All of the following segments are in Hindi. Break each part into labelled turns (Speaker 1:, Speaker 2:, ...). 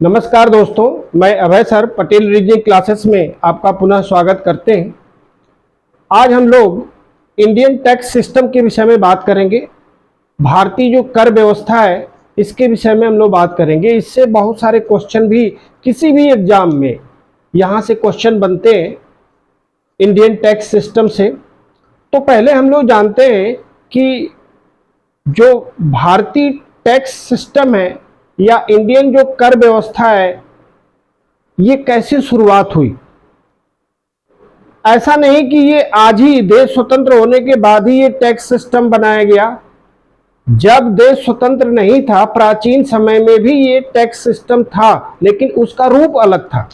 Speaker 1: नमस्कार दोस्तों, मैं अभय सर पटेल रीजनिंग क्लासेस में आपका पुनः स्वागत करते हैं। आज हम लोग इंडियन टैक्स सिस्टम के विषय में बात करेंगे। भारतीय जो कर व्यवस्था है इसके विषय में हम लोग बात करेंगे। इससे बहुत सारे क्वेश्चन भी किसी भी एग्जाम में यहाँ से क्वेश्चन बनते हैं इंडियन टैक्स सिस्टम से। तो पहले हम लोग जानते हैं कि जो भारतीय टैक्स सिस्टम है या इंडियन जो कर व्यवस्था है ये कैसे शुरुआत हुई। ऐसा नहीं कि ये आज ही देश स्वतंत्र होने के बाद ही ये टैक्स सिस्टम बनाया गया। जब देश स्वतंत्र नहीं था प्राचीन समय में भी ये टैक्स सिस्टम था, लेकिन उसका रूप अलग था।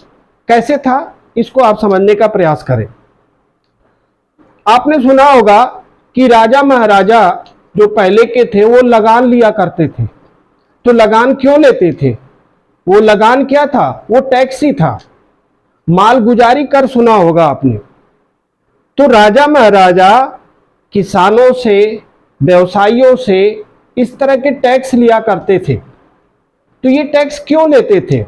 Speaker 1: कैसे था इसको आप समझने का प्रयास करें। आपने सुना होगा कि राजा महाराजा जो पहले के थे वो लगान लिया करते थे। तो लगान क्यों लेते थे? वो लगान क्या था? वो टैक्स ही था। मालगुजारी कर सुना होगा आपने। तो राजा महाराजा किसानों से, व्यवसायियों से इस तरह के टैक्स लिया करते थे। तो ये टैक्स क्यों लेते थे?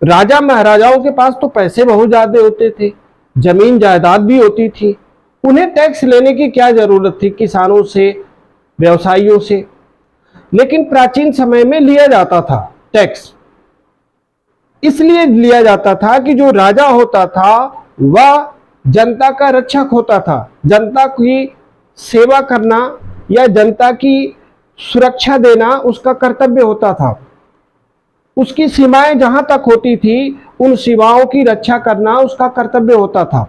Speaker 1: राजा महाराजाओं के पास तो पैसे बहुत ज्यादा होते थे, जमीन जायदाद भी होती थी। उन्हें टैक्स लेने की क्या जरूरत थी किसानों से, व्यवसायियों से? लेकिन प्राचीन समय में लिया जाता था टैक्स। इसलिए लिया जाता था कि जो राजा होता था वह जनता का रक्षक होता था। जनता की सेवा करना या जनता की सुरक्षा देना उसका कर्तव्य होता था। उसकी सीमाएं जहां तक होती थी उन सीमाओं की रक्षा करना उसका कर्तव्य होता था।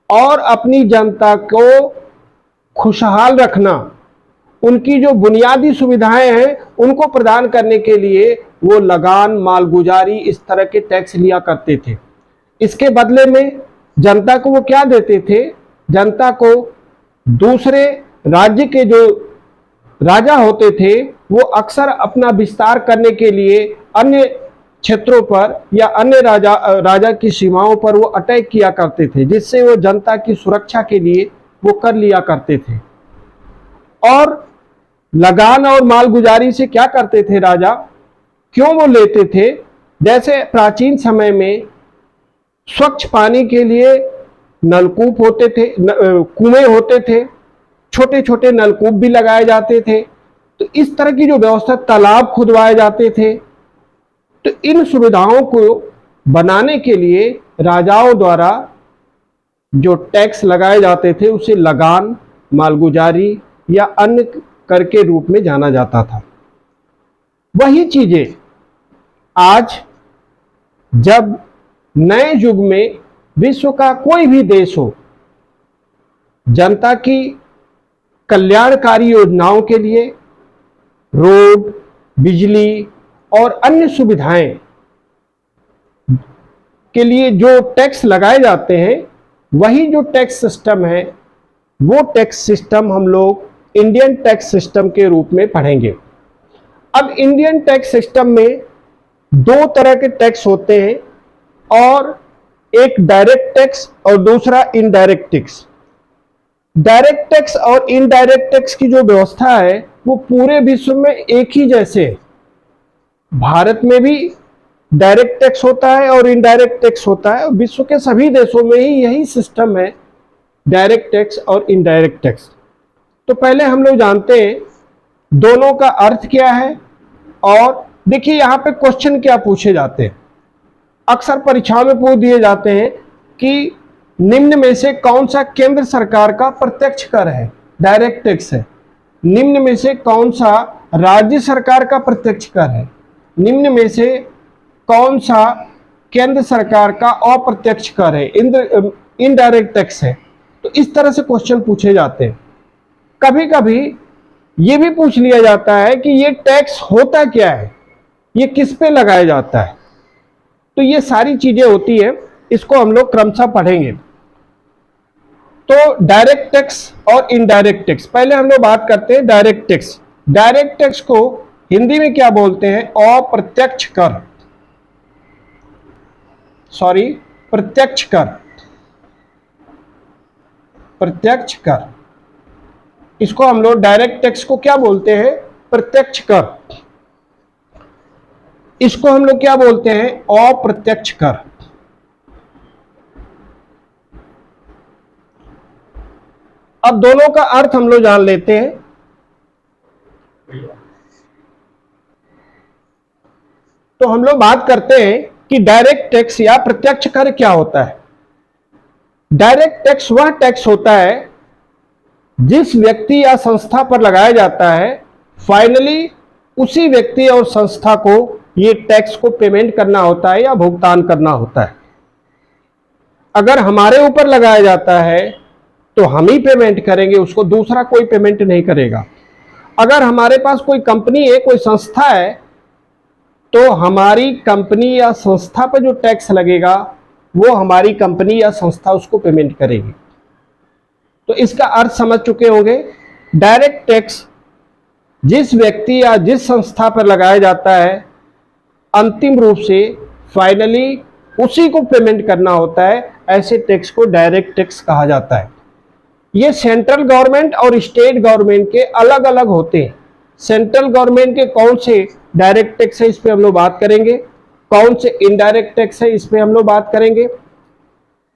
Speaker 1: और अपनी जनता को खुशहाल रखना, उनकी जो बुनियादी सुविधाएं हैं उनको प्रदान करने के लिए वो लगान, मालगुजारी इस तरह के टैक्स लिया करते थे। इसके बदले में जनता को वो क्या देते थे? जनता को दूसरे राज्य के जो राजा होते थे वो अक्सर अपना विस्तार करने के लिए अन्य क्षेत्रों पर या अन्य राजा की सीमाओं पर वो अटैक किया करते थे, जिससे वो जनता की सुरक्षा के लिए वो कर लिया करते थे। और लगान और मालगुजारी से क्या करते थे राजा, क्यों वो लेते थे? जैसे प्राचीन समय में स्वच्छ पानी के लिए नलकूप होते थे, कुएं होते थे, छोटे छोटे नलकूप भी लगाए जाते थे। तो इस तरह की जो व्यवस्था, तालाब खुदवाए जाते थे। तो इन सुविधाओं को बनाने के लिए राजाओं द्वारा जो टैक्स लगाए जाते थे उसे लगान, मालगुजारी या अन्य कर के रूप में जाना जाता था। वही चीजें आज जब नए युग में विश्व का कोई भी देश हो, जनता की कल्याणकारी योजनाओं के लिए रोड, बिजली और अन्य सुविधाएं के लिए जो टैक्स लगाए जाते हैं, वही जो टैक्स सिस्टम है वो टैक्स सिस्टम हम लोग इंडियन टैक्स सिस्टम के रूप में पढ़ेंगे। अब इंडियन टैक्स सिस्टम में दो तरह के टैक्स होते हैं, और एक डायरेक्ट टैक्स और दूसरा इनडायरेक्ट टैक्स। डायरेक्ट टैक्स और इनडायरेक्ट टैक्स की जो व्यवस्था है वो पूरे विश्व में एक ही जैसे है। भारत में भी डायरेक्ट टैक्स होता है और इनडायरेक्ट टैक्स होता है, और विश्व के सभी देशों में ही यही सिस्टम है, डायरेक्ट टैक्स और इनडायरेक्ट टैक्स। तो पहले हम लोग जानते हैं दोनों का अर्थ क्या है। और देखिए यहाँ पे क्वेश्चन क्या पूछे जाते हैं, अक्सर परीक्षाओं में पूछ दिए जाते हैं कि निम्न में से कौन सा केंद्र सरकार का प्रत्यक्ष कर है, डायरेक्ट टैक्स है। निम्न में से कौन सा राज्य सरकार का प्रत्यक्ष कर है। निम्न में से कौन सा केंद्र सरकार का अप्रत्यक्ष कर है, इनडायरेक्ट टैक्स है। तो इस तरह से क्वेश्चन पूछे जाते हैं। कभी कभी ये भी पूछ लिया जाता है कि ये टैक्स होता क्या है, ये किस पे लगाया जाता है। तो ये सारी चीजें होती है, इसको हम लोग क्रमशः पढ़ेंगे। तो डायरेक्ट टैक्स और इनडायरेक्ट टैक्स, पहले हम लोग बात करते हैं डायरेक्ट टैक्स। डायरेक्ट टैक्स को हिंदी में क्या बोलते हैं? अप्रत्यक्ष कर, सॉरी प्रत्यक्ष कर, प्रत्यक्ष कर। इसको हम लोग डायरेक्ट टैक्स को क्या बोलते हैं? प्रत्यक्ष कर। इसको हम लोग क्या बोलते हैं? अप्रत्यक्ष कर। अब दोनों का अर्थ हम लोग जान लेते हैं। तो हम लोग बात करते हैं कि डायरेक्ट टैक्स या प्रत्यक्ष कर क्या होता है। डायरेक्ट टैक्स वह टैक्स होता है जिस व्यक्ति या संस्था पर लगाया जाता है, फाइनली उसी व्यक्ति और संस्था को ये टैक्स को पेमेंट करना होता है या भुगतान करना होता है। अगर हमारे ऊपर लगाया जाता है तो हम ही पेमेंट करेंगे, उसको दूसरा कोई पेमेंट नहीं करेगा। अगर हमारे पास कोई कंपनी है, कोई संस्था है, तो हमारी कंपनी या संस्था पर जो टैक्स लगेगा वो हमारी कंपनी या संस्था उसको पेमेंट करेगी। तो इसका अर्थ समझ चुके होंगे। डायरेक्ट टैक्स जिस व्यक्ति या जिस संस्था पर लगाया जाता है, अंतिम रूप से फाइनली उसी को पेमेंट करना होता है। ऐसे टैक्स को डायरेक्ट टैक्स कहा जाता है। ये सेंट्रल गवर्नमेंट और स्टेट गवर्नमेंट के अलग अलग होते हैं। सेंट्रल गवर्नमेंट के कौन से डायरेक्ट टैक्स है, इस पे हम लोग बात करेंगे। कौन से इनडायरेक्ट टैक्स है, इस पे हम लोग बात करेंगे।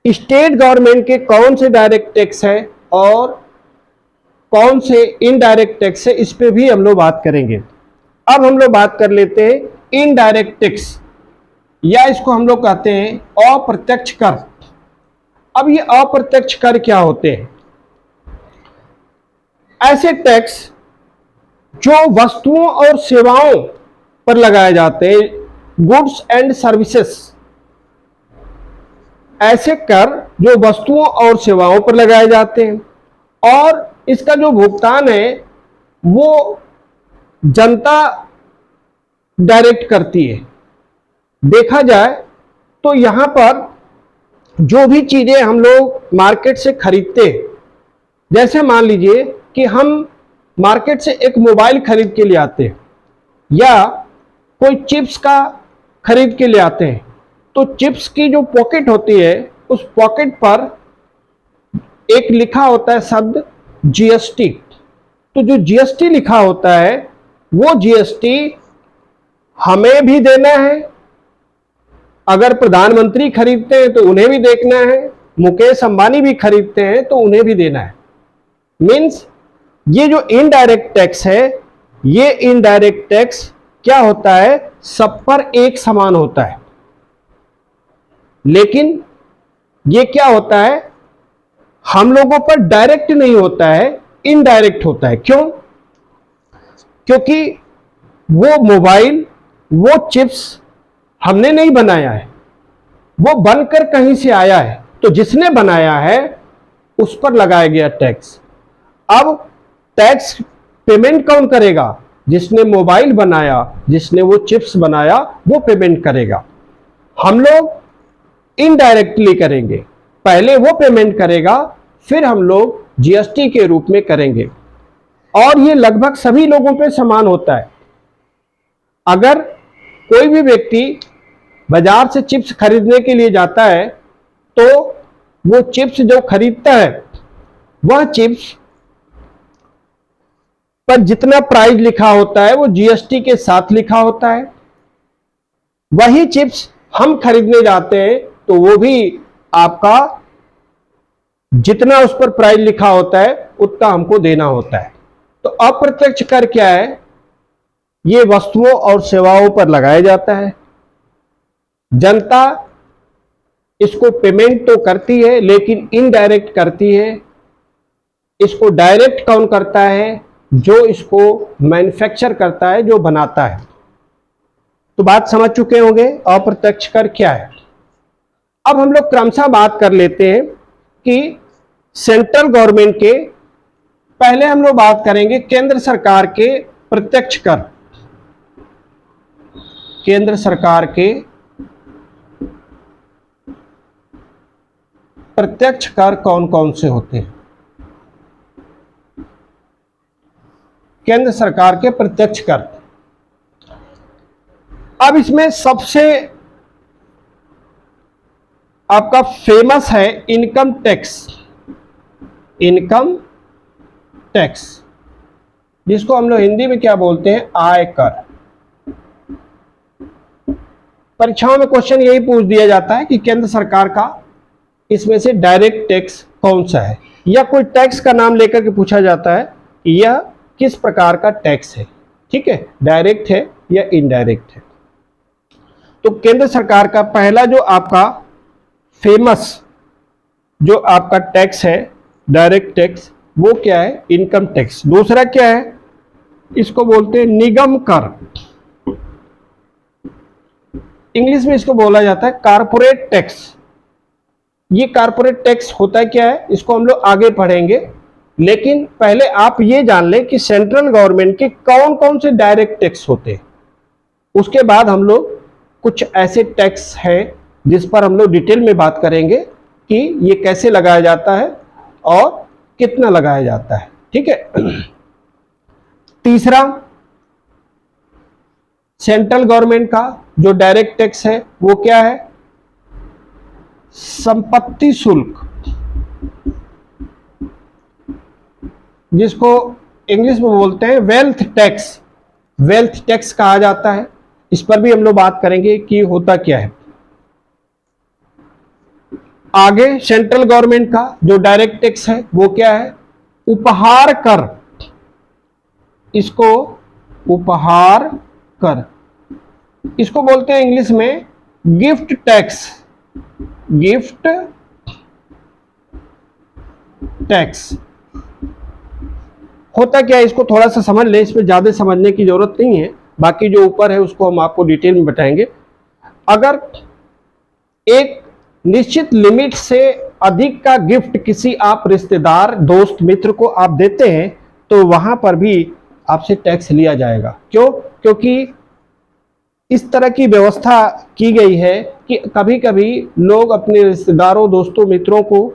Speaker 1: स्टेट गवर्नमेंट के कौन से डायरेक्ट टैक्स है और कौन से इनडायरेक्ट टैक्स है, इस पे भी हम लोग बात करेंगे। अब हम लोग बात कर लेते हैं इनडायरेक्ट टैक्स, या इसको हम लोग कहते हैं अप्रत्यक्ष कर। अब ये अप्रत्यक्ष कर क्या होते हैं? ऐसे टैक्स जो वस्तुओं और सेवाओं पर लगाए जाते हैं, गुड्स एंड सर्विसेज। ऐसे कर जो वस्तुओं और सेवाओं पर लगाए जाते हैं और इसका जो भुगतान है वो जनता डायरेक्ट करती है। देखा जाए तो यहां पर जो भी चीजें हम लोग मार्केट से खरीदते हैं, जैसे मान लीजिए कि हम मार्केट से एक मोबाइल खरीद के ले आते हैं या कोई चिप्स का खरीद के ले आते हैं, तो चिप्स की जो पॉकेट होती है उस पॉकेट पर एक लिखा होता है शब्द जीएसटी। तो जो जीएसटी लिखा होता है वो जीएसटी हमें भी देना है। अगर प्रधानमंत्री खरीदते हैं तो उन्हें भी देखना है, मुकेश अंबानी भी खरीदते हैं तो उन्हें भी देना है। मीन्स ये जो इनडायरेक्ट टैक्स है, ये इनडायरेक्ट टैक्स क्या होता है? सब पर एक समान होता है। लेकिन ये क्या होता है? हम लोगों पर डायरेक्ट नहीं होता है, इनडायरेक्ट होता है। क्यों? क्योंकि वो मोबाइल, वो चिप्स हमने नहीं बनाया है, वो बनकर कहीं से आया है। तो जिसने बनाया है उस पर लगाया गया टैक्स। अब टैक्स पेमेंट कौन करेगा? जिसने मोबाइल बनाया, जिसने वो चिप्स बनाया, वो पेमेंट करेगा। हम लोग इनडायरेक्टली करेंगे। पहले वो पेमेंट करेगा, फिर हम लोग जीएसटी के रूप में करेंगे। और ये लगभग सभी लोगों पे समान होता है। अगर कोई भी व्यक्ति बाजार से चिप्स खरीदने के लिए जाता है तो वो चिप्स जो खरीदता है, वह चिप्स पर जितना प्राइस लिखा होता है वो जीएसटी के साथ लिखा होता है। वही चिप्स हम खरीदने जाते हैं तो वो भी आपका जितना उस पर प्राइस लिखा होता है उतना हमको देना होता है। तो अप्रत्यक्ष कर क्या है? ये वस्तुओं और सेवाओं पर लगाया जाता है। जनता इसको पेमेंट तो करती है लेकिन इनडायरेक्ट करती है। इसको डायरेक्ट कौन करता है? जो इसको मैन्युफैक्चर करता है, जो बनाता है। तो बात समझ चुके होंगे अप्रत्यक्ष कर क्या है। अब हम लोग क्रमशः बात कर लेते हैं कि सेंट्रल गवर्नमेंट के, पहले हम लोग बात करेंगे केंद्र सरकार के प्रत्यक्ष कर। केंद्र सरकार के प्रत्यक्ष कर कौन कौन से होते हैं? केंद्र सरकार के प्रत्यक्ष कर। अब इसमें सबसे आपका फेमस है इनकम टैक्स। इनकम टैक्स, जिसको हम लोग हिंदी में क्या बोलते हैं? आयकर। परीक्षाओं में क्वेश्चन यही पूछ दिया जाता है कि केंद्र सरकार का इसमें से डायरेक्ट टैक्स कौन सा है, या कोई टैक्स का नाम लेकर के पूछा जाता है कि यह किस प्रकार का टैक्स है। ठीक है, डायरेक्ट है या इनडायरेक्ट है। तो केंद्र सरकार का पहला जो आपका फेमस जो आपका टैक्स है डायरेक्ट टैक्स, वो क्या है? Income tax. दूसरा क्या है? इसको बोलते हैं निगम कर। इंग्लिश में इसको बोला जाता है कारपोरेट टैक्स। ये कारपोरेट टैक्स होता है क्या है, इसको हम लोग आगे पढ़ेंगे, लेकिन पहले आप ये जान लें कि सेंट्रल गवर्नमेंट के कौन कौन से डायरेक्ट टैक्स होते हैं। उसके बाद हम लोग कुछ ऐसे टैक्स है जिस पर हम लोग डिटेल में बात करेंगे कि ये कैसे लगाया जाता है और कितना लगाया जाता है। ठीक है। तीसरा, सेंट्रल गवर्नमेंट का जो डायरेक्ट टैक्स है वो क्या है? संपत्ति शुल्क, जिसको इंग्लिश में बोलते हैं वेल्थ टैक्स। वेल्थ टैक्स कहा जाता है। इस पर भी हम लोग बात करेंगे कि होता क्या है। आगे सेंट्रल गवर्नमेंट का जो डायरेक्ट टैक्स है वो क्या है? उपहार कर। इसको उपहार कर, इसको बोलते हैं इंग्लिश में गिफ्ट टैक्स। गिफ्ट टैक्स होता क्या है, इसको थोड़ा सा समझ ले, इसमें ज्यादा समझने की जरूरत नहीं है, बाकी जो ऊपर है उसको हम आपको डिटेल में बताएंगे। अगर एक निश्चित लिमिट से अधिक का गिफ्ट किसी आप रिश्तेदार, दोस्त, मित्र को आप देते हैं तो वहां पर भी आपसे टैक्स लिया जाएगा। क्यों? क्योंकि इस तरह की व्यवस्था की गई है कि कभी कभी लोग अपने रिश्तेदारों, दोस्तों, मित्रों को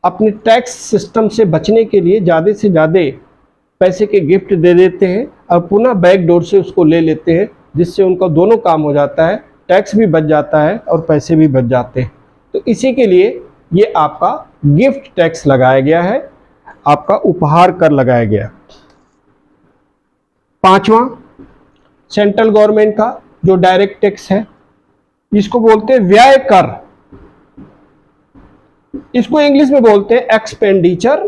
Speaker 1: अपने टैक्स सिस्टम से बचने के लिए ज़्यादा से ज़्यादा पैसे के गिफ्ट दे देते हैं और पुनः बैक डोर से उसको ले लेते हैं, जिससे उनका दोनों काम हो जाता है, टैक्स भी बच जाता है और पैसे भी बच जाते हैं। तो इसी के लिए ये आपका गिफ्ट टैक्स लगाया गया है, आपका उपहार कर लगाया गया। पांचवा, सेंट्रल गवर्नमेंट का जो डायरेक्ट टैक्स है इसको बोलते हैं व्यय कर। इसको इंग्लिश में बोलते हैं एक्सपेंडिचर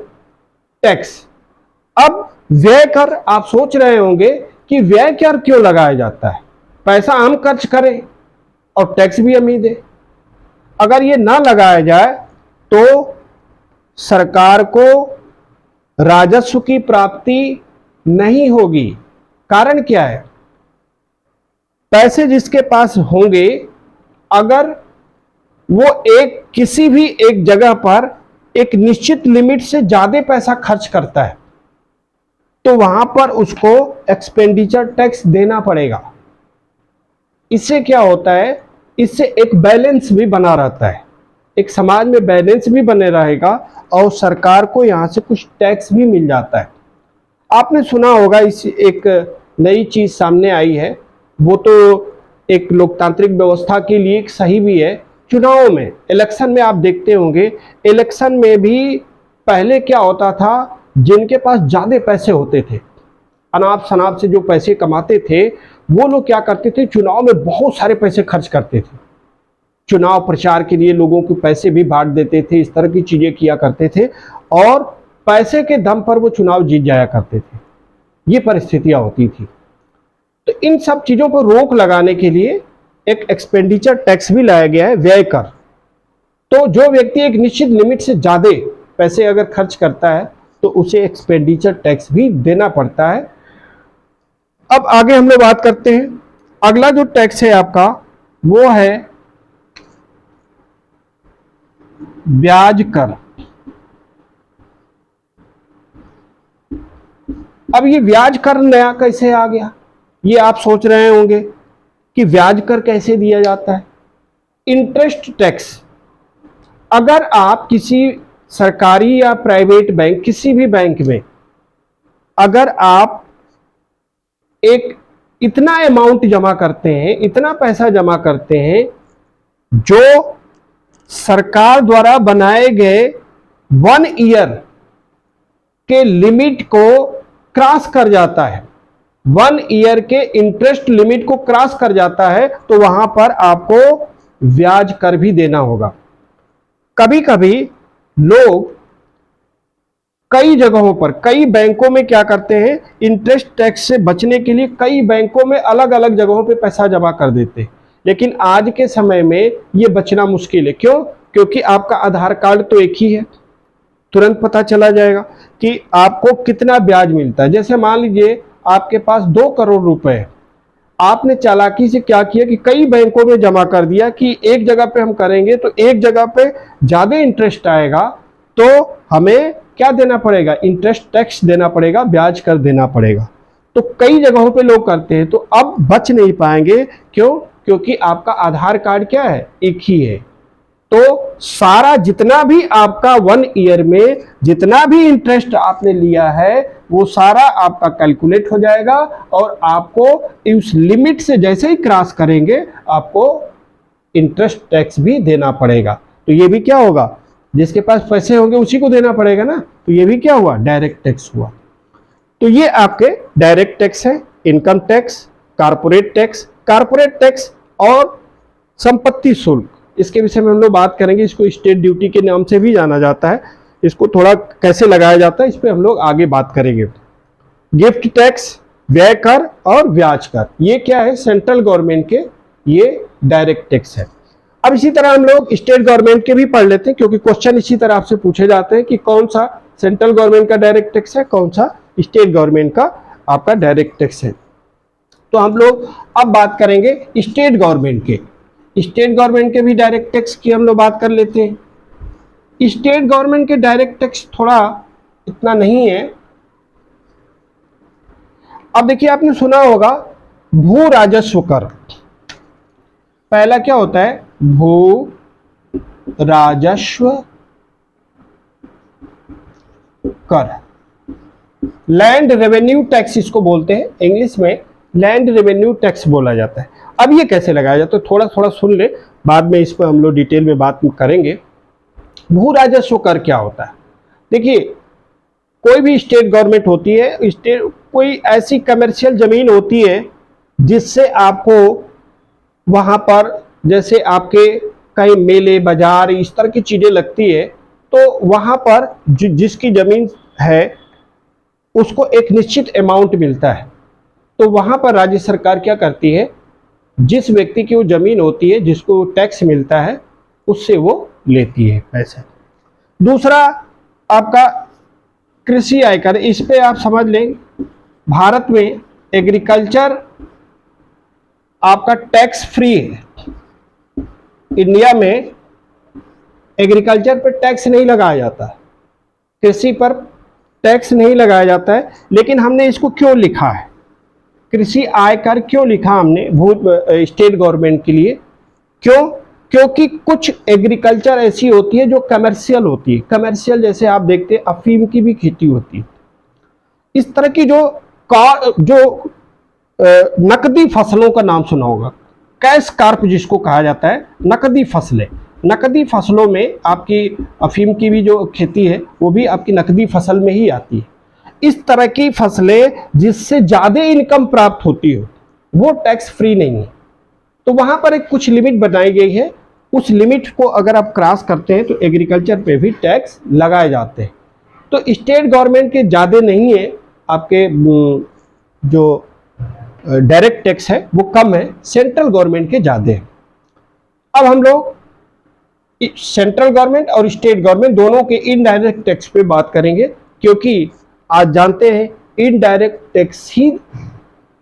Speaker 1: टैक्स। अब व्यय कर, आप सोच रहे होंगे कि व्यय कर क्यों लगाया जाता है? पैसा हम खर्च करें और टैक्स भी हम ही दें। अगर ये ना लगाया जाए तो सरकार को राजस्व की प्राप्ति नहीं होगी। कारण क्या है? पैसे जिसके पास होंगे, अगर वो किसी भी एक जगह पर एक निश्चित लिमिट से ज्यादा पैसा खर्च करता है तो वहां पर उसको एक्सपेंडिचर टैक्स देना पड़ेगा। इससे क्या होता है? इससे एक बैलेंस भी बना रहता है, एक समाज में बैलेंस भी बने रहेगा और सरकार को यहां से कुछ टैक्स भी मिल जाता है। आपने सुना होगा, इस एक नई चीज सामने आई है, वो तो एक लोकतांत्रिक व्यवस्था के लिए एक सही भी है। चुनाव में, इलेक्शन में आप देखते होंगे, इलेक्शन में भी पहले क्या होता था, जिनके पास ज्यादा पैसे होते थे, अनाप शनाप से जो पैसे कमाते थे, वो लोग क्या करते थे? चुनाव में बहुत सारे पैसे खर्च करते थे। चुनाव प्रचार के लिए लोगों को पैसे भी बांट देते थे, इस तरह की चीजें किया करते थे और पैसे के दम पर वो चुनाव जीत जाया करते थे। ये परिस्थितियां होती थी। तो इन सब चीजों पर रोक लगाने के लिए एक एक्सपेंडिचर टैक्स भी लाया गया है, व्यय कर। तो जो व्यक्ति एक निश्चित लिमिट से ज्यादा पैसे अगर खर्च करता है तो उसे एक्सपेंडिचर टैक्स भी देना पड़ता है। अब आगे हम लोग बात करते हैं। अगला जो टैक्स है आपका वो है ब्याज कर। अब ये ब्याज कर नया कैसे आ गया, ये आप सोच रहे होंगे कि ब्याज कर कैसे दिया जाता है। इंटरेस्ट टैक्स, अगर आप किसी सरकारी या प्राइवेट बैंक, किसी भी बैंक में अगर आप एक इतना अमाउंट जमा करते हैं, इतना पैसा जमा करते हैं जो सरकार द्वारा बनाए गए 1 ईयर के लिमिट को क्रॉस कर जाता है, 1 ईयर के इंटरेस्ट लिमिट को क्रॉस कर जाता है तो वहां पर आपको ब्याज कर भी देना होगा। कभी कभी लोग कई जगहों पर, कई बैंकों में क्या करते हैं, इंटरेस्ट टैक्स से बचने के लिए कई बैंकों में अलग अलग जगहों पे पैसा जमा कर देते हैं। लेकिन आज के समय में ये बचना मुश्किल है। क्यों? क्योंकि आपका आधार कार्ड तो एक ही है, तुरंत पता चला जाएगा कि आपको कितना ब्याज मिलता है। जैसे मान लीजिए आपके पास 2 करोड़ रुपए है, आपने चालाकी से क्या किया कि कई बैंकों में जमा कर दिया कि एक जगह पे हम करेंगे तो एक जगह पे ज्यादा इंटरेस्ट आएगा, तो हमें क्या देना पड़ेगा, इंटरेस्ट टैक्स देना पड़ेगा, ब्याज कर देना पड़ेगा। तो कई जगहों पे लोग करते हैं, तो अब बच नहीं पाएंगे। क्यों? क्योंकि आपका आधार कार्ड क्या है, एक ही है। तो सारा जितना भी आपका 1 ईयर में जितना भी इंटरेस्ट आपने लिया है वो सारा आपका कैलकुलेट हो जाएगा और आपको उस लिमिट से जैसे ही क्रॉस करेंगे आपको इंटरेस्ट टैक्स भी देना पड़ेगा। तो ये भी क्या होगा, जिसके पास पैसे होंगे उसी को देना पड़ेगा ना। तो ये भी क्या हुआ, डायरेक्ट टैक्स हुआ। तो ये आपके डायरेक्ट टैक्स है, इनकम टैक्स, कारपोरेट टैक्स और संपत्ति शुल्क। इसके विषय में हम लोग बात करेंगे। इसको स्टेट ड्यूटी के नाम से भी जाना जाता है। इसको थोड़ा कैसे लगाया जाता है इस पर हम लोग आगे बात करेंगे। गिफ्ट टैक्स, व्यय कर और ब्याज कर, ये क्या है, सेंट्रल गवर्नमेंट के ये डायरेक्ट टैक्स है। अब इसी तरह हम लोग स्टेट गवर्नमेंट के भी पढ़ लेते हैं, क्योंकि क्वेश्चन इसी तरह आपसे पूछे जाते हैं कि कौन सा सेंट्रल गवर्नमेंट का डायरेक्ट टैक्स है, कौन सा स्टेट गवर्नमेंट का आपका डायरेक्ट टैक्स है। तो हम लोग अब बात करेंगे स्टेट गवर्नमेंट के। स्टेट गवर्नमेंट के भी डायरेक्ट टैक्स की हम लोग बात कर लेते हैं। स्टेट गवर्नमेंट के डायरेक्ट टैक्स थोड़ा इतना नहीं है। अब देखिए, आपने सुना होगा भू राजस्व कर। पहला क्या होता है, भू राजस्व कर, लैंड रेवेन्यू टैक्स इसको बोलते हैं, इंग्लिश में लैंड रेवेन्यू टैक्स बोला जाता है। अब ये कैसे लगाया जाता है, थोड़ा थोड़ा सुन ले, बाद में इस पर हम लोग डिटेल में बात करेंगे। भू राजस्व कर क्या होता है? देखिए, कोई भी स्टेट गवर्नमेंट होती है, स्टेट कोई ऐसी कमर्शियल जमीन होती है जिससे आपको वहां पर, जैसे आपके कहीं मेले बाजार इस तरह की चीजें लगती है, तो वहां पर जिसकी जमीन है उसको एक निश्चित अमाउंट मिलता है। तो वहां पर राज्य सरकार क्या करती है, जिस व्यक्ति की वो जमीन होती है जिसको टैक्स मिलता है उससे वो लेती है पैसे। दूसरा आपका कृषि आयकर। इस पे आप समझ लें, भारत में एग्रीकल्चर आपका टैक्स फ्री है। इंडिया में एग्रीकल्चर पर टैक्स नहीं लगाया जाता, कृषि पर टैक्स नहीं लगाया जाता है। लेकिन हमने इसको क्यों लिखा है, कृषि आयकर क्यों लिखा हमने स्टेट गवर्नमेंट के लिए? क्यों? क्योंकि कुछ एग्रीकल्चर ऐसी होती है जो कमर्शियल होती है। कमर्शियल जैसे आप देखते हैं अफीम की भी खेती होती है। इस तरह की जो नकदी फसलों का नाम सुना होगा, कैश क्रॉप जिसको कहा जाता है, नकदी फसलें। नकदी फसलों में आपकी अफीम की भी जो खेती है वो भी आपकी नकदी फसल में ही आती है। इस तरह की फसलें जिससे ज्यादा इनकम प्राप्त होती हो वो टैक्स फ्री नहीं है। तो वहां पर एक कुछ लिमिट बनाई गई है, उस लिमिट को अगर आप क्रॉस करते हैं तो एग्रीकल्चर पे भी टैक्स लगाए जाते हैं। तो स्टेट गवर्नमेंट के ज़्यादा नहीं है, आपके जो डायरेक्ट टैक्स है वो कम है, सेंट्रल गवर्नमेंट के ज़्यादा है। अब हम लोग सेंट्रल गवर्नमेंट और स्टेट गवर्नमेंट दोनों के इनडायरेक्ट टैक्स पे बात करेंगे, क्योंकि आज जानते हैं इनडायरेक्ट टैक्स ही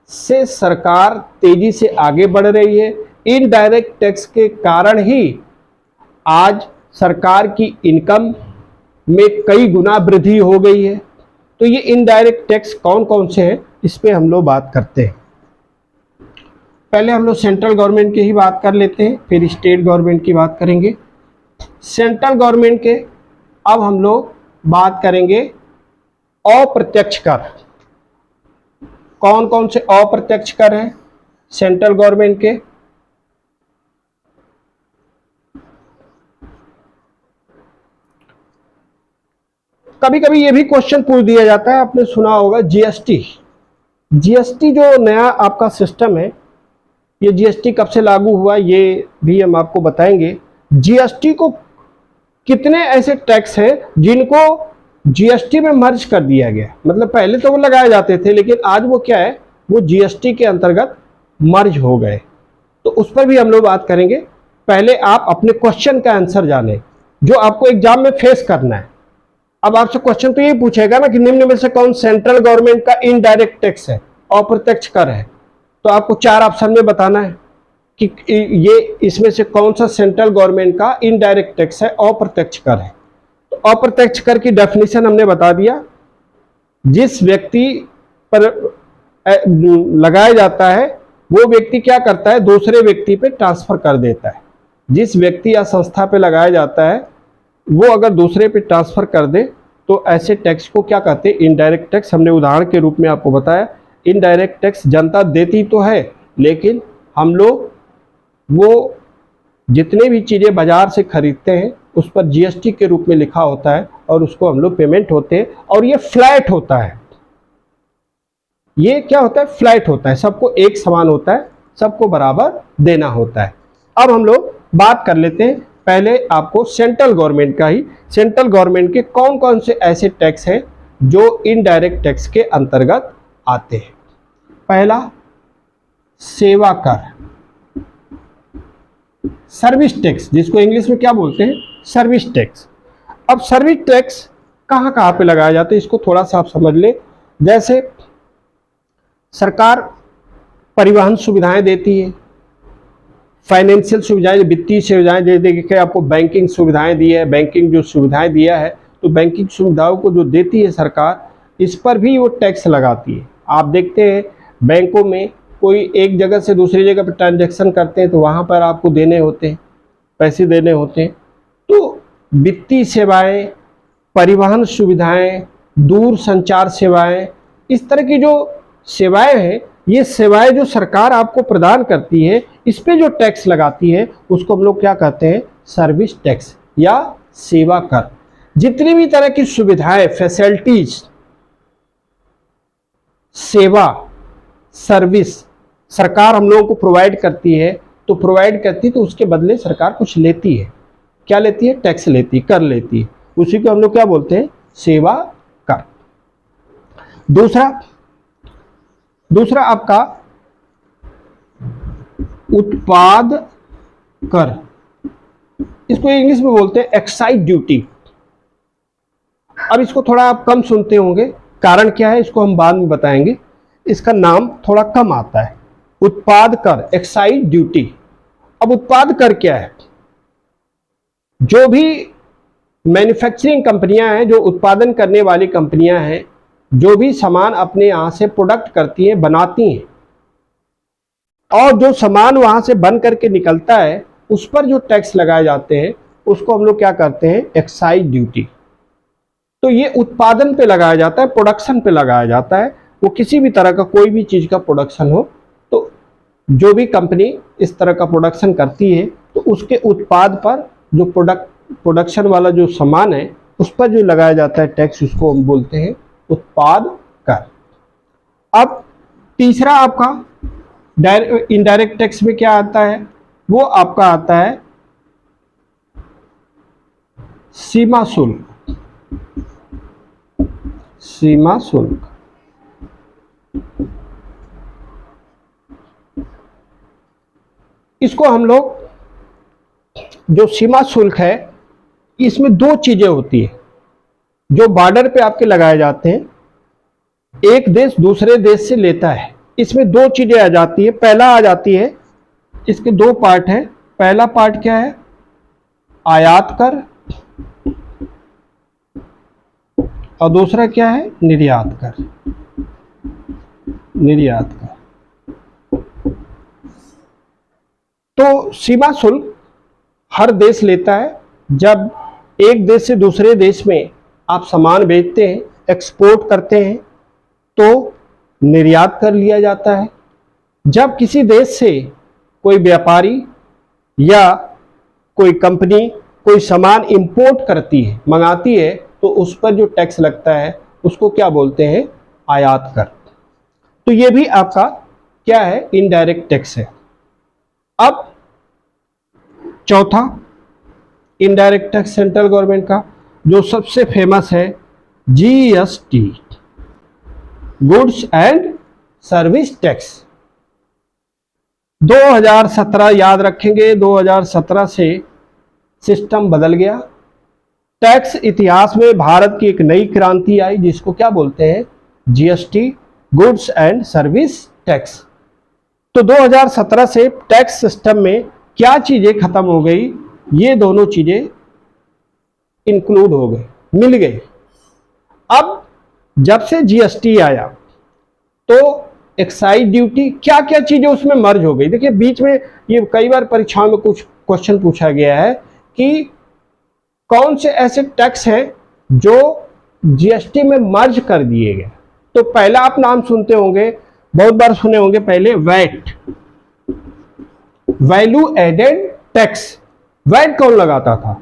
Speaker 1: से सरकार तेजी से आगे बढ़ रही है। इनडायरेक्ट टैक्स के कारण ही आज सरकार की इनकम में कई गुना वृद्धि हो गई है। तो ये इनडायरेक्ट टैक्स कौन कौन से हैं इस पे हम लोग बात करते हैं। पहले हम लोग सेंट्रल गवर्नमेंट की ही बात कर लेते हैं, फिर स्टेट गवर्नमेंट की बात करेंगे। सेंट्रल गवर्नमेंट के अब हम लोग बात करेंगे अप्रत्यक्ष कर। कौन कौन से अप्रत्यक्ष कर हैं सेंट्रल गवर्नमेंट के? कभी कभी ये भी क्वेश्चन पूछ दिया जाता है, आपने सुना होगा जीएसटी। जीएसटी जो नया आपका सिस्टम है, ये जीएसटी कब से लागू हुआ ये भी हम आपको बताएंगे। जीएसटी को कितने ऐसे टैक्स हैं जिनको जीएसटी में मर्ज कर दिया गया, मतलब पहले तो वो लगाए जाते थे लेकिन आज वो क्या है, वो जीएसटी के अंतर्गत मर्ज हो गए। तो उस पर भी हम लोग बात करेंगे। पहले आप अपने क्वेश्चन का आंसर जाने जो आपको एग्जाम में फेस करना है। अब आपसे क्वेश्चन तो ये पूछेगा ना कि निम्न में से कौन सेंट्रल गवर्नमेंट का इनडायरेक्ट टैक्स है, अप्रत्यक्ष कर है। तो आपको 4 ऑप्शन में बताना है कि ये इसमें से कौन सा सेंट्रल गवर्नमेंट का इनडायरेक्ट टैक्स है, अप्रत्यक्ष कर है। तो अप्रत्यक्ष कर की डेफिनेशन हमने बता दिया, जिस व्यक्ति पर लगाया जाता है वो व्यक्ति क्या करता है, दूसरे व्यक्ति पे ट्रांसफर कर देता है। जिस व्यक्ति या संस्था पे लगाया जाता है वो अगर दूसरे पे ट्रांसफर कर दे तो ऐसे टैक्स को क्या कहते हैं, इनडायरेक्ट टैक्स। हमने उदाहरण के रूप में आपको बताया, इनडायरेक्ट टैक्स जनता देती तो है लेकिन हम लोग वो जितने भी चीज़ें बाजार से खरीदते हैं उस पर जीएसटी के रूप में लिखा होता है और उसको हम लोग पेमेंट होते हैं, और ये फ्लैट होता है। ये क्या होता है, फ्लैट होता है, सबको एक समान होता है, सबको बराबर देना होता है। अब हम लोग बात कर लेते हैं पहले आपको सेंट्रल गवर्नमेंट का ही। सेंट्रल गवर्नमेंट के कौन कौन से ऐसे टैक्स हैं जो इनडायरेक्ट टैक्स के अंतर्गत आते हैं। पहला, सेवा कर, सर्विस टैक्स, जिसको इंग्लिश में क्या बोलते हैं, सर्विस टैक्स। अब सर्विस टैक्स कहाँ कहाँ पे लगाया जाता है इसको थोड़ा सा आप समझ ले। जैसे सरकार परिवहन सुविधाएं देती है, फाइनेंशियल सुविधाएं, वित्तीय सुविधाएं, जैसे कि आपको बैंकिंग सुविधाएं दी है, बैंकिंग जो सुविधाएं दिया है तो बैंकिंग सुविधाओं को जो देती है सरकार, इस पर भी वो टैक्स लगाती है। आप देखते हैं बैंकों में कोई एक जगह से दूसरी जगह पर ट्रांजैक्शन करते हैं तो वहाँ पर आपको देने होते हैं, पैसे देने होते हैं। तो वित्तीय सेवाएं, परिवहन सुविधाएं, दूर संचार सेवाएं, इस तरह की जो सेवाएं हैं, ये सेवाएं जो सरकार आपको प्रदान करती है इस पे जो टैक्स लगाती है उसको हम लोग क्या कहते हैं, सर्विस टैक्स या सेवा कर। जितनी भी तरह की सुविधाएं, फैसिलिटीज, सेवा, सर्विस सरकार हम लोगों को प्रोवाइड करती है तो उसके बदले सरकार कुछ लेती है। क्या लेती है, टैक्स लेती है, कर लेती है। उसी को हम लोग क्या बोलते हैं, सेवा कर। दूसरा आपका उत्पाद कर, इसको इंग्लिश में बोलते हैं एक्साइज ड्यूटी। अब इसको थोड़ा आप कम सुनते होंगे, कारण क्या है इसको हम बाद में बताएंगे, इसका नाम थोड़ा कम आता है, उत्पाद कर, एक्साइज ड्यूटी। अब उत्पाद कर क्या है, जो भी मैन्युफैक्चरिंग कंपनियां हैं, जो उत्पादन करने वाली कंपनियां हैं, जो भी सामान अपने यहाँ से प्रोडक्ट करती हैं, बनाती हैं, और जो सामान वहाँ से बन करके निकलता है उस पर जो टैक्स लगाए जाते हैं उसको हम लोग क्या करते हैं, एक्साइज ड्यूटी। तो ये उत्पादन पे लगाया जाता है, प्रोडक्शन पे लगाया जाता है। वो किसी भी तरह का कोई भी चीज़ का प्रोडक्शन हो तो जो भी कंपनी इस तरह का प्रोडक्शन करती है तो उसके उत्पाद पर जो प्रोडक्शन वाला जो सामान है उस पर जो लगाया जाता है टैक्स, उसको हम बोलते हैं उत्पाद कर। अब तीसरा आपका इनडायरेक्ट टैक्स में क्या आता है, वो आपका आता है सीमा शुल्क। सीमा शुल्क, इसको हम लोग, जो सीमा शुल्क है इसमें 2 चीजें होती है जो बॉर्डर पे आपके लगाए जाते हैं। एक देश दूसरे देश से लेता है, इसमें 2 चीजें आ जाती है। पहला आ जाती है, इसके 2 पार्ट हैं। पहला पार्ट क्या है, आयात कर, और दूसरा क्या है, निर्यात कर। निर्यात कर। तो सीमा शुल्क हर देश लेता है। जब एक देश से दूसरे देश में आप सामान बेचते हैं, एक्सपोर्ट करते हैं, तो निर्यात कर लिया जाता है। जब किसी देश से कोई व्यापारी या कोई कंपनी कोई सामान इंपोर्ट करती है, मंगाती है, तो उस पर जो टैक्स लगता है उसको क्या बोलते हैं, आयात कर। तो ये भी आपका क्या है, इनडायरेक्ट टैक्स है। अब चौथा इनडायरेक्ट टैक्स सेंट्रल गवर्नमेंट का जो सबसे फेमस है, GST, goods and service tax. 2017 याद रखेंगे, 2017 से सिस्टम बदल गया। टैक्स इतिहास में भारत की एक नई क्रांति आई जिसको क्या बोलते हैं, GST, goods and service tax. तो 2017 से टैक्स सिस्टम में क्या चीजें खत्म हो गई, ये दोनों चीजें इंक्लूड हो गए, मिल गए। अब जब से जीएसटी आया तो एक्साइज ड्यूटी, क्या क्या चीजें उसमें मर्ज हो गई। देखिए बीच में ये कई बार परीक्षाओं में कुछ क्वेश्चन पूछा गया है कि कौन से ऐसे टैक्स हैं जो जीएसटी में मर्ज कर दिए गए। तो पहला आप नाम सुनते होंगे, बहुत बार सुने होंगे पहले, VAT, value added tax. VAT कौन लगाता था,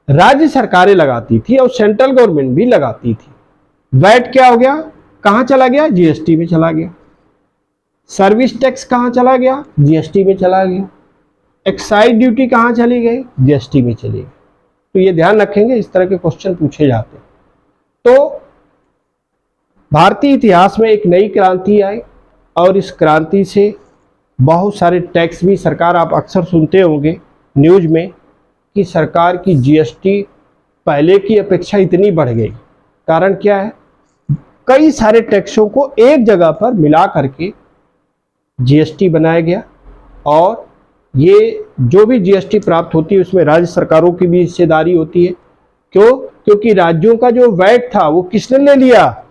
Speaker 1: राज्य सरकारें लगाती थी और सेंट्रल गवर्नमेंट भी लगाती थी। वैट क्या हो गया, कहां चला गया, जीएसटी में चला गया। सर्विस टैक्स कहां चला गया, जीएसटी में चला गया। एक्साइज ड्यूटी कहां चली गई, जीएसटी में चली गई। तो ये ध्यान रखेंगे, इस तरह के क्वेश्चन पूछे जाते हैं। तो भारतीय इतिहास में एक नई क्रांति आई और इस क्रांति से बहुत सारे टैक्स भी सरकार, आप अक्सर सुनते होंगे न्यूज में कि सरकार की जीएसटी पहले की अपेक्षा इतनी बढ़ गई। कारण क्या है, कई सारे टैक्सों को एक जगह पर मिला करके जीएसटी बनाया गया और ये जो भी जीएसटी प्राप्त होती है उसमें राज्य सरकारों की भी हिस्सेदारी होती है। क्यों, क्योंकि राज्यों का जो वैट था वो किसने ले लिया,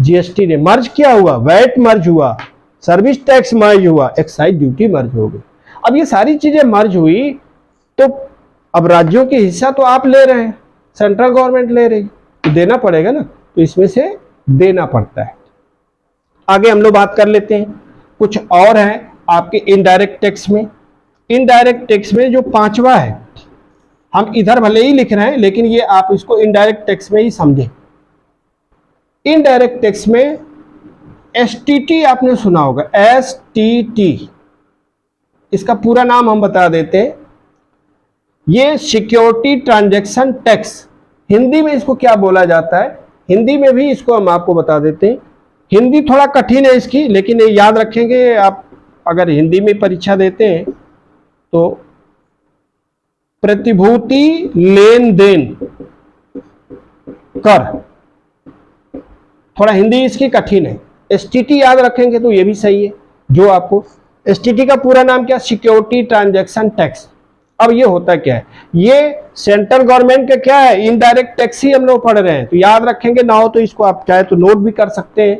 Speaker 1: जीएसटी ने। मर्ज क्या हुआ, वैट मर्ज हुआ, सर्विस टैक्स मर्ज हुआ, एक्साइज ड्यूटी मर्ज हो गई। अब ये सारी चीजें मर्ज हुई तो अब राज्यों के हिस्सा तो आप ले रहे हैं, सेंट्रल गवर्नमेंट ले रही, तो देना पड़ेगा ना, तो इसमें से देना पड़ता है। आगे हम लोग बात कर लेते हैं, कुछ और है आपके इनडायरेक्ट टैक्स में। इनडायरेक्ट टैक्स में जो पांचवा है, हम इधर भले ही लिख रहे हैं लेकिन ये आप इसको इनडायरेक्ट टैक्स में ही समझें। इनडायरेक्ट टैक्स में एसटीटी आपने सुना होगा, एसटीटी, इसका पूरा नाम हम बता देते हैं, ये सिक्योरिटी ट्रांजैक्शन टैक्स। हिंदी में इसको क्या बोला जाता है, हिंदी में भी इसको हम आपको बता देते हैं। हिंदी थोड़ा कठिन है इसकी, लेकिन ये याद रखेंगे आप अगर हिंदी में परीक्षा देते हैं तो प्रतिभूति लेन देन कर, थोड़ा हिंदी इसकी कठिन है। एसटीटी याद रखेंगे तो ये भी सही है। जो आपको एसटीटी का पूरा नाम क्या, सिक्योरिटी ट्रांजैक्शन टैक्स। अब ये होता क्या है, ये सेंट्रल गवर्नमेंट का क्या है, इनडायरेक्ट टैक्स ही हम लोग पढ़ रहे हैं, तो याद रखेंगे। ना हो तो इसको आप चाहे तो नोट भी कर सकते हैं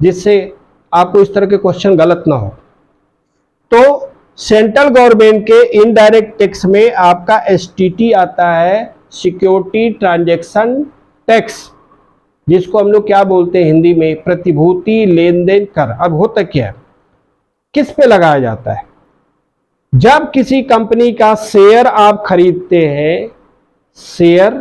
Speaker 1: जिससे आपको इस तरह के क्वेश्चन गलत ना हो। तो सेंट्रल गवर्नमेंट के इनडायरेक्ट टैक्स में आपका एसटीटी आता है, सिक्योरिटी ट्रांजैक्शन टैक्स, जिसको हम लोग क्या बोलते हैं हिंदी में, प्रतिभूति लेन देन कर। अब होता क्या है, किस पे लगाया जाता है, जब किसी कंपनी का शेयर आप खरीदते हैं, शेयर,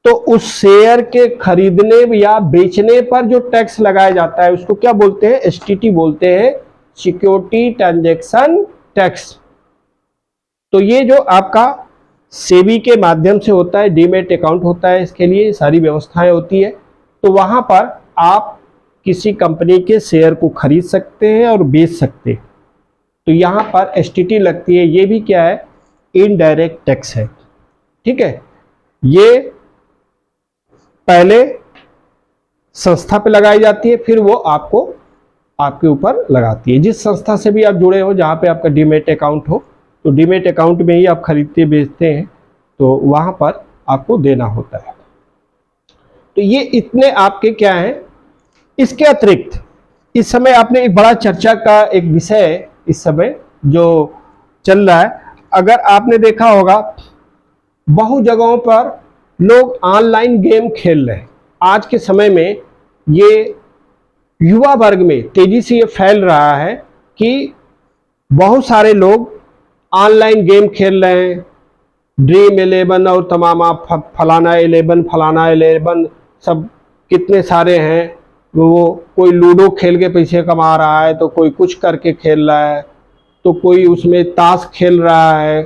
Speaker 1: तो उस शेयर के खरीदने या बेचने पर जो टैक्स लगाया जाता है उसको क्या बोलते हैं, एसटीटी बोलते हैं, सिक्योरिटी ट्रांजैक्शन टैक्स। तो ये जो आपका सेबी के माध्यम से होता है, डीमेट अकाउंट होता है, इसके लिए सारी व्यवस्थाएं होती है। तो वहां पर आप किसी कंपनी के शेयर को खरीद सकते हैं और बेच सकते हैं, तो यहां पर एसटीटी लगती है। ये भी क्या है, इनडायरेक्ट टैक्स है। ठीक है, ये पहले संस्था पे लगाई जाती है, फिर वो आपको आपके ऊपर लगाती है। जिस संस्था से भी आप जुड़े हो, जहां पे आपका डीमेट अकाउंट हो, तो डीमेट अकाउंट में ही आप खरीदते बेचते हैं, तो वहां पर आपको देना होता है। तो ये इतने आपके क्या हैं। इसके अतिरिक्त इस समय आपने एक बड़ा चर्चा का एक विषय इस समय जो चल रहा है, अगर आपने देखा होगा बहु जगहों पर लोग ऑनलाइन गेम खेल रहे हैं। आज के समय में ये युवा वर्ग में तेजी से ये फैल रहा है कि बहुत सारे लोग ऑनलाइन गेम खेल रहे हैं, ड्रीम 11 और तमाम फलाना 11 सब कितने सारे हैं, वो कोई लूडो खेल के पैसे कमा रहा है, तो कोई कुछ करके खेल रहा है, तो कोई उसमें ताश खेल रहा है,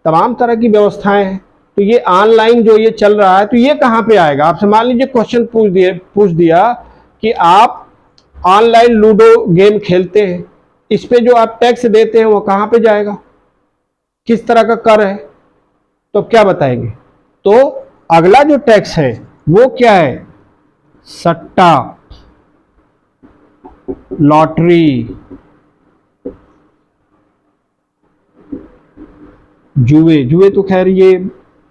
Speaker 1: तमाम तरह की व्यवस्थाएं हैं। तो ये ऑनलाइन जो ये चल रहा है, तो ये कहाँ पे आएगा? आपसे मान लीजिए क्वेश्चन पूछ दिया कि आप ऑनलाइन लूडो गेम खेलते हैं, इस पे जो आप टैक्स देते हैं वो कहाँ पे जाएगा, किस तरह का कर है, तो क्या बताएंगे? तो अगला जो टैक्स है वो क्या है? सट्टा, लॉटरी, जुए। जुए तो खैर ये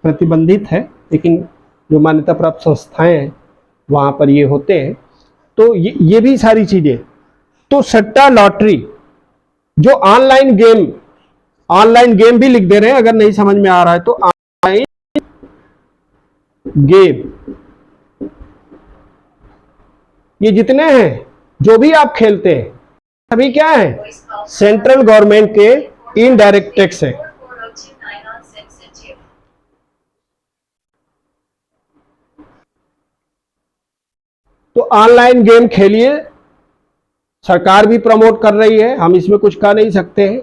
Speaker 1: प्रतिबंधित है, लेकिन जो मान्यता प्राप्त संस्थाएं हैं वहां पर ये होते हैं। तो ये भी सारी चीजें। तो सट्टा, लॉटरी, जो ऑनलाइन गेम भी लिख दे रहे हैं, अगर नहीं समझ में आ रहा है तो ऑनलाइन गेम, ये जितने हैं जो भी आप खेलते हैं सभी क्या है? सेंट्रल गवर्नमेंट के इनडायरेक्ट टैक्स है। तो ऑनलाइन गेम खेलिए, सरकार भी प्रमोट कर रही है, हम इसमें कुछ कह नहीं सकते हैं।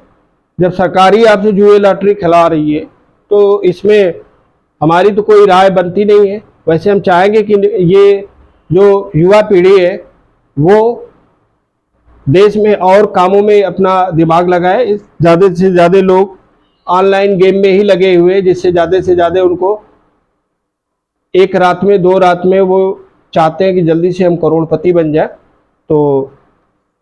Speaker 1: जब सरकार ही आपसे जुए लॉटरी खिला रही है तो इसमें हमारी तो कोई राय बनती नहीं है। वैसे हम चाहेंगे कि ये जो युवा पीढ़ी है वो देश में और कामों में अपना दिमाग लगाए। ज़्यादा से ज़्यादा लोग ऑनलाइन गेम में ही लगे हुए, जिससे ज़्यादा से ज़्यादा उनको एक रात में, 2 रात में वो चाहते हैं कि जल्दी से हम करोड़पति बन जाए। तो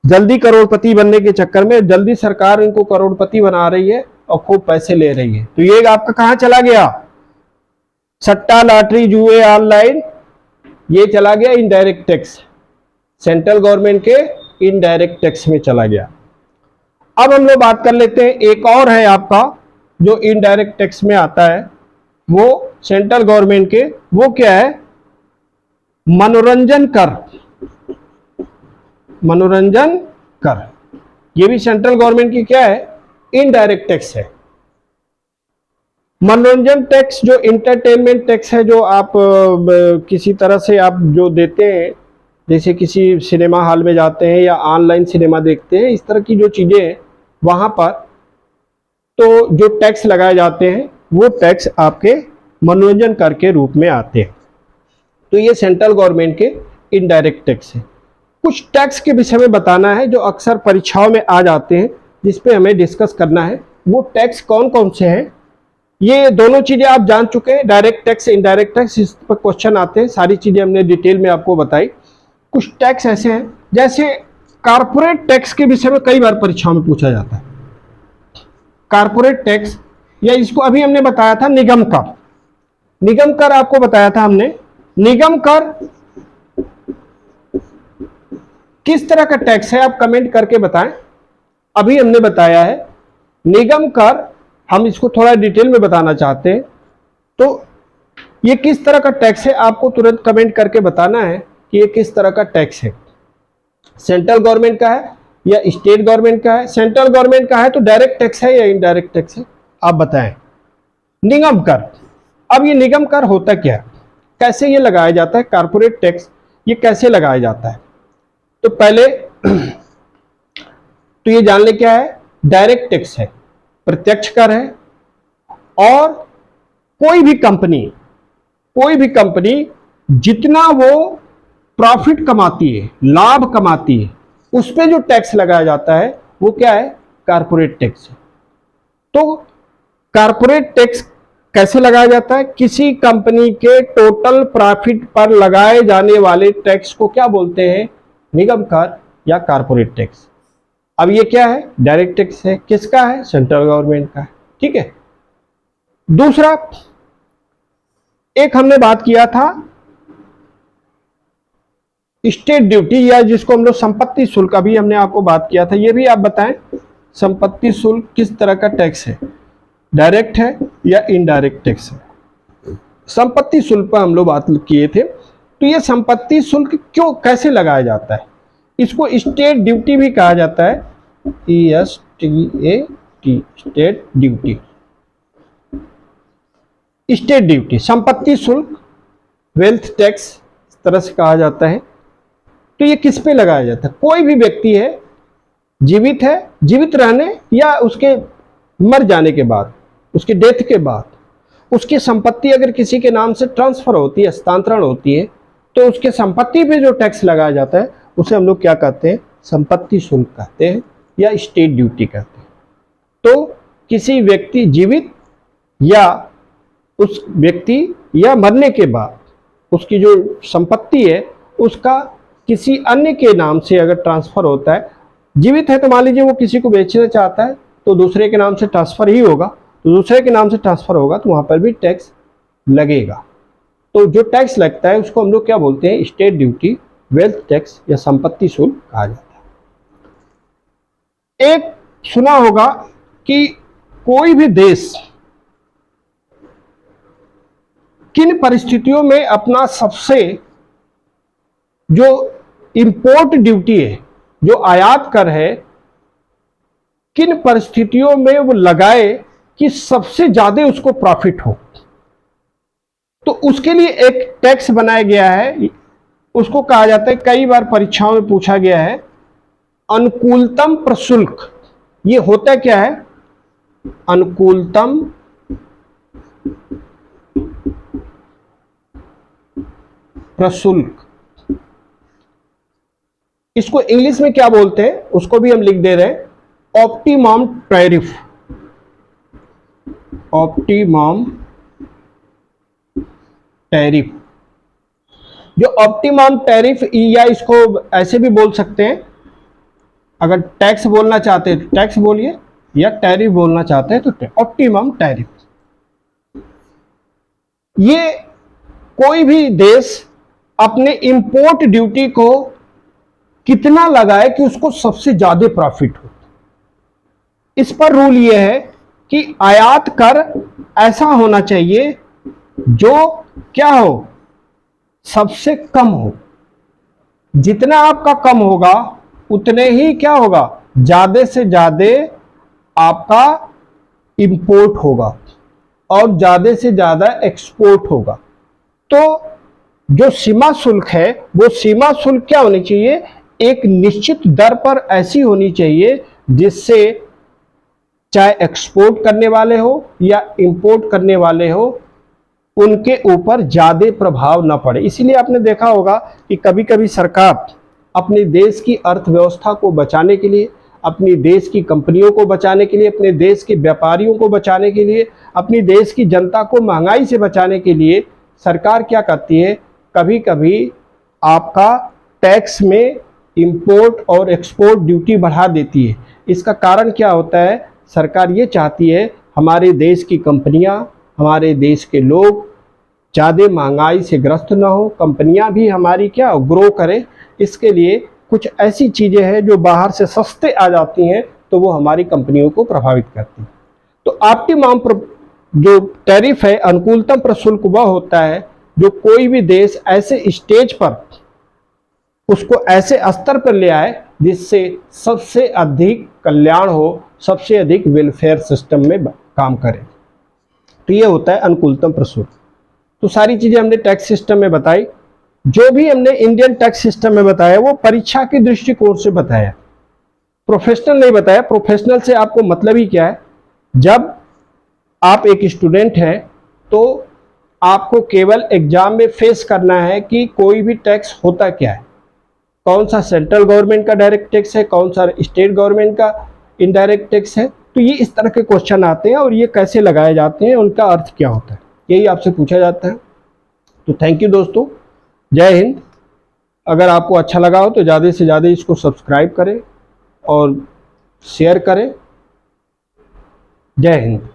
Speaker 1: जल्दी करोड़पति बनने के चक्कर में जल्दी सरकार इनको करोड़पति बना रही है और खूब पैसे ले रही है। तो ये आपका कहाँ चला गया? सट्टा, लॉटरी, जुए, ऑनलाइन, ये चला गया इनडायरेक्ट टैक्स, सेंट्रल गवर्नमेंट के इनडायरेक्ट टैक्स में चला गया। अब हम लोग बात कर लेते हैं, एक और है आपका जो इनडायरेक्ट टैक्स में आता है, वो सेंट्रल गवर्नमेंट के, वो क्या है? मनोरंजन कर। मनोरंजन कर, ये भी सेंट्रल गवर्नमेंट की क्या है? इनडायरेक्ट टैक्स है। मनोरंजन टैक्स जो इंटरटेनमेंट टैक्स है, जो आप किसी तरह से आप जो देते हैं, जैसे किसी सिनेमा हॉल में जाते हैं या ऑनलाइन सिनेमा देखते हैं, इस तरह की जो चीज़ें हैं वहाँ पर तो जो टैक्स लगाए जाते हैं वो टैक्स आपके मनोरंजन कर के रूप में आते हैं। तो ये सेंट्रल गवर्नमेंट के इनडायरेक्ट टैक्स है। कुछ टैक्स के विषय में बताना है जो अक्सर परीक्षाओं में आ जाते हैं, जिस पे हमें डिस्कस करना है। वो टैक्स कौन कौन से हैं? ये दोनों चीज़ें आप जान चुके हैं, डायरेक्ट टैक्स, इनडायरेक्ट टैक्स, इस पर क्वेश्चन आते हैं। सारी चीज़ें हमने डिटेल में आपको बताई। कुछ टैक्स ऐसे हैं, जैसे कारपोरेट टैक्स के विषय में कई बार परीक्षाओं में पूछा जाता है। कारपोरेट टैक्स, या इसको अभी हमने बताया था निगम कर। निगम कर आपको बताया था हमने। निगम कर किस तरह का टैक्स है, आप कमेंट करके बताएं। अभी हमने बताया है निगम कर, हम इसको थोड़ा डिटेल में बताना चाहते हैं। तो ये किस तरह का टैक्स है, आपको तुरंत कमेंट करके बताना है कि ये किस तरह का टैक्स है। सेंट्रल गवर्नमेंट का है या स्टेट गवर्नमेंट का है? सेंट्रल गवर्नमेंट का है तो डायरेक्ट टैक्स है या इनडायरेक्ट टैक्स है, आप बताएं। निगम कर, अब ये निगम कर होता क्या है, कैसे ये लगाया जाता है? कारपोरेट टैक्स ये कैसे लगाया जाता है? तो पहले तो ये जान ले क्या है, डायरेक्ट टैक्स है, प्रत्यक्ष कर है। और कोई भी कंपनी जितना वो प्रॉफिट कमाती है, लाभ कमाती है, उस पे जो टैक्स लगाया जाता है वो क्या है? कारपोरेट टैक्स है। तो कारपोरेट टैक्स कैसे लगाया जाता है? किसी कंपनी के टोटल प्रॉफिट पर लगाए जाने वाले टैक्स को क्या बोलते हैं? निगम कर या कारपोरेट टैक्स। अब ये क्या है? डायरेक्ट टैक्स है। किसका है? सेंट्रल गवर्नमेंट का है। ठीक है। दूसरा, एक हमने बात किया था स्टेट ड्यूटी, या जिसको हम लोग संपत्ति शुल्क, अभी हमने आपको बात किया था। ये भी आप बताएं, संपत्ति शुल्क किस तरह का टैक्स है, डायरेक्ट है या इनडायरेक्ट टैक्स है? संपत्ति शुल्क पर हम लोग बात किए थे। तो ये संपत्ति शुल्क क्यों, कैसे लगाया जाता है? इसको स्टेट ड्यूटी भी कहा जाता है, ESTAT, state duty. State duty, संपत्ति शुल्क, वेल्थ टैक्स, इस तरह से कहा जाता है। तो ये किस पे लगाया जाता है? कोई भी व्यक्ति है, जीवित है, जीवित रहने या उसके मर जाने के बाद, उसकी डेथ के बाद उसकी संपत्ति अगर किसी के नाम से ट्रांसफर होती है, हस्तांतरण होती है, तो उसके संपत्ति पे जो टैक्स लगाया जाता है उसे हम लोग क्या कहते हैं? संपत्ति शुल्क कहते हैं या स्टेट ड्यूटी कहते हैं। तो किसी व्यक्ति जीवित या उस व्यक्ति या मरने के बाद उसकी जो संपत्ति है उसका किसी अन्य के नाम से अगर ट्रांसफर होता है, जीवित है तो मान लीजिए वो किसी को बेचना चाहता है तो दूसरे के नाम से ट्रांसफर ही होगा, तो दूसरे के नाम से ट्रांसफर होगा तो वहां पर भी टैक्स लगेगा। तो जो टैक्स लगता है उसको हम लोग क्या बोलते हैं? स्टेट ड्यूटी, वेल्थ टैक्स या संपत्ति शुल्क कहा जाता है। एक सुना होगा कि कोई भी देश किन परिस्थितियों में अपना सबसे जो इंपोर्ट ड्यूटी है, जो आयात कर है, किन परिस्थितियों में वो लगाए कि सबसे ज्यादा उसको प्रॉफिट हो। तो उसके लिए एक टैक्स बनाया गया है, उसको कहा जाता है, कई बार परीक्षाओं में पूछा गया है, अनुकूलतम प्रशुल्क। ये होता क्या है? अनुकूलतम प्रशुल्क, इसको इंग्लिश में क्या बोलते हैं उसको भी हम लिख दे रहे हैं, ऑप्टिमम टैरिफ। ऑप्टिमम टैरिफ, जो ऑप्टिमम टैरिफ, या इसको ऐसे भी बोल सकते हैं, अगर टैक्स बोलना चाहते हैं तो टैक्स बोलिए, या टैरिफ बोलना चाहते हैं तो ऑप्टिमम टैरिफ। ये कोई भी देश अपने इंपोर्ट ड्यूटी को कितना लगाए कि उसको सबसे ज्यादा प्रॉफिट हो। इस पर रूल ये है कि आयात कर ऐसा होना चाहिए जो क्या हो? सबसे कम हो। जितना आपका कम होगा उतने ही क्या होगा? ज्यादा से ज्यादा आपका इंपोर्ट होगा और ज्यादा से ज्यादा एक्सपोर्ट होगा। तो जो सीमा शुल्क है वो सीमा शुल्क क्या होनी चाहिए? एक निश्चित दर पर ऐसी होनी चाहिए जिससे चाहे एक्सपोर्ट करने वाले हो या इंपोर्ट करने वाले हो उनके ऊपर ज्यादा प्रभाव न पड़े। इसीलिए आपने देखा होगा कि कभी कभी सरकार अपने देश की अर्थव्यवस्था को बचाने के लिए, अपनी देश की कंपनियों को बचाने के लिए, अपने देश के व्यापारियों को बचाने के लिए, अपनी देश की जनता को महंगाई से बचाने के लिए सरकार क्या करती है? कभी कभी आपका टैक्स में इंपोर्ट और एक्सपोर्ट ड्यूटी बढ़ा देती है। इसका कारण क्या होता है? सरकार ये चाहती है हमारे देश की कंपनियां, हमारे देश के लोग ज़्यादा महंगाई से ग्रस्त ना हो, कंपनियां भी हमारी क्या ग्रो करें। इसके लिए कुछ ऐसी चीज़ें हैं जो बाहर से सस्ते आ जाती हैं तो वो हमारी कंपनियों को प्रभावित करती हैं। तो ऑप्टिमम जो टैरिफ है, अनुकूलतम प्रशुल्क, वह होता है जो कोई भी देश ऐसे स्टेज पर उसको ऐसे स्तर पर ले आए जिससे सबसे अधिक कल्याण हो, सबसे अधिक वेलफेयर सिस्टम में काम करे। तो ये होता है अनुकूलतम प्रशुल्क। तो सारी चीजें हमने टैक्स सिस्टम में बताई। जो भी हमने इंडियन टैक्स सिस्टम में बताया वो परीक्षा के दृष्टिकोण से बताया, प्रोफेशनल नहीं बताया। प्रोफेशनल से आपको मतलब ही क्या है? जब आप एक स्टूडेंट हैं तो आपको केवल एग्जाम में फेस करना है कि कोई भी टैक्स होता क्या है, कौन सा सेंट्रल गवर्नमेंट का डायरेक्ट टैक्स है, कौन सा स्टेट गवर्नमेंट का इनडायरेक्ट टैक्स है। तो ये इस तरह के क्वेश्चन आते हैं और ये कैसे लगाए जाते हैं, उनका अर्थ क्या होता है, यही आपसे पूछा जाता है। तो थैंक यू दोस्तों, जय हिंद। अगर आपको अच्छा लगा हो तो ज़्यादा से ज़्यादा इसको सब्सक्राइब करें और शेयर करें। जय हिंद।